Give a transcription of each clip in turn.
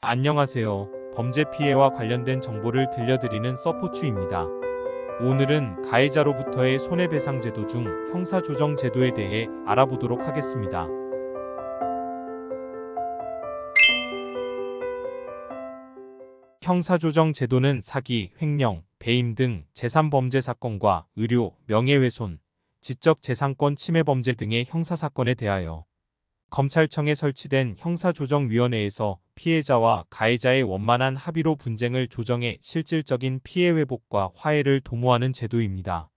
안녕하세요. 범죄 피해와 관련된 정보를 들려드리는 서포추입니다. 오늘은 가해자로부터의 손해배상 제도 중 형사조정 제도에 대해 알아보도록 하겠습니다. 형사조정 제도는 사기, 횡령, 배임 등 재산범죄 사건과 의료, 명예훼손, 지적재산권 침해 범죄 등의 형사사건에 대하여 검찰청에 설치된 형사조정위원회에서 피해자와 가해자의 원만한 합의로 분쟁을 조정해 실질적인 피해 회복과 화해를 도모하는 제도입니다.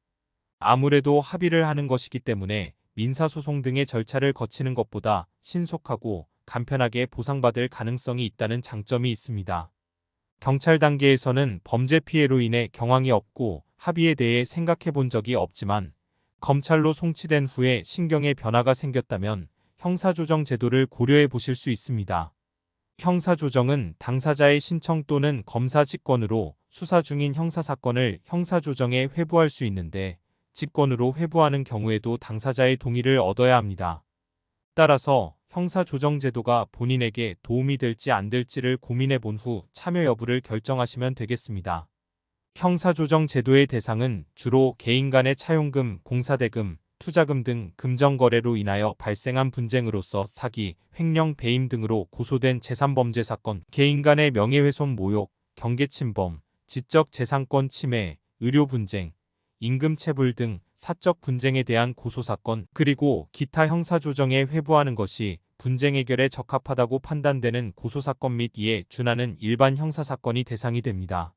아무래도 합의를 하는 것이기 때문에 민사소송 등의 절차를 거치는 것보다 신속하고 간편하게 보상받을 가능성이 있다는 장점이 있습니다. 경찰 단계에서는 범죄 피해로 인해 경황이 없고 합의에 대해 생각해 본 적이 없지만 검찰로 송치된 후에 신경의 변화가 생겼다면 형사조정 제도를 고려해 보실 수 있습니다. 형사조정은 당사자의 신청 또는 검사 직권으로 수사 중인 형사사건을 형사조정에 회부할 수 있는데 직권으로 회부하는 경우에도 당사자의 동의를 얻어야 합니다. 따라서 형사조정 제도가 본인에게 도움이 될지 안 될지를 고민해 본 후 참여 여부를 결정하시면 되겠습니다. 형사조정 제도의 대상은 주로 개인 간의 차용금, 공사대금, 투자금 등 금전거래로 인하여 발생한 분쟁으로서 사기, 횡령, 배임 등으로 고소된 재산범죄 사건, 개인 간의 명예훼손 모욕, 경계침범, 지적재산권 침해, 의료분쟁, 임금체불 등 사적 분쟁에 대한 고소사건, 그리고 기타 형사조정에 회부하는 것이 분쟁 해결에 적합하다고 판단되는 고소사건 및 이에 준하는 일반 형사사건이 대상이 됩니다.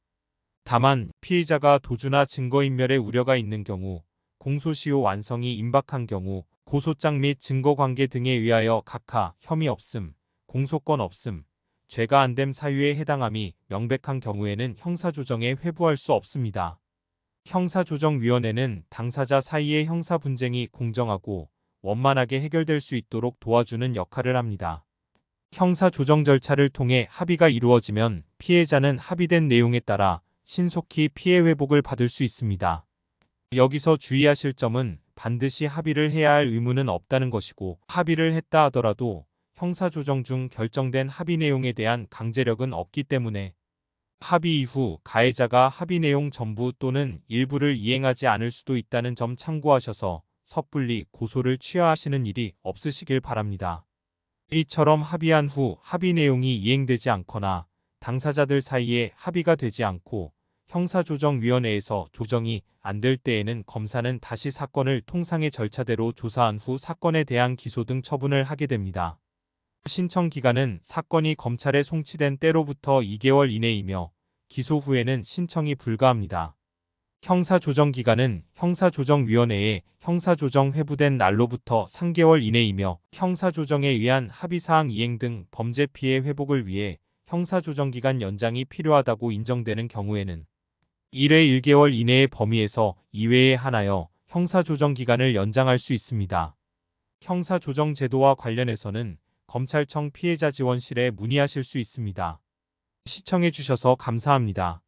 다만 피의자가 도주나 증거인멸의 우려가 있는 경우, 공소시효 완성이 임박한 경우, 고소장 및 증거관계 등에 의하여 각하, 혐의 없음, 공소권 없음, 죄가 안됨 사유에 해당함이 명백한 경우에는 형사조정에 회부할 수 없습니다. 형사조정위원회는 당사자 사이의 형사분쟁이 공정하고 원만하게 해결될 수 있도록 도와주는 역할을 합니다. 형사조정 절차를 통해 합의가 이루어지면 피해자는 합의된 내용에 따라 신속히 피해 회복을 받을 수 있습니다. 여기서 주의하실 점은 반드시 합의를 해야 할 의무는 없다는 것이고, 합의를 했다 하더라도 형사조정 중 결정된 합의 내용에 대한 강제력은 없기 때문에 합의 이후 가해자가 합의 내용 전부 또는 일부를 이행하지 않을 수도 있다는 점 참고하셔서 섣불리 고소를 취하하시는 일이 없으시길 바랍니다. 이처럼 합의한 후 합의 내용이 이행되지 않거나 당사자들 사이에 합의가 되지 않고 형사조정위원회에서 조정이 안 될 때에는 검사는 다시 사건을 통상의 절차대로 조사한 후 사건에 대한 기소 등 처분을 하게 됩니다. 신청 기간은 사건이 검찰에 송치된 때로부터 2개월 이내이며 기소 후에는 신청이 불가합니다. 형사조정 기간은 형사조정위원회에 형사조정 회부된 날로부터 3개월 이내이며 형사조정에 의한 합의사항 이행 등 범죄 피해 회복을 위해 형사조정기간 연장이 필요하다고 인정되는 경우에는 1회 1개월 이내의 범위에서 이외에 한하여 형사조정기간을 연장할 수 있습니다. 형사조정 제도와 관련해서는 검찰청 피해자지원실에 문의하실 수 있습니다. 시청해 주셔서 감사합니다.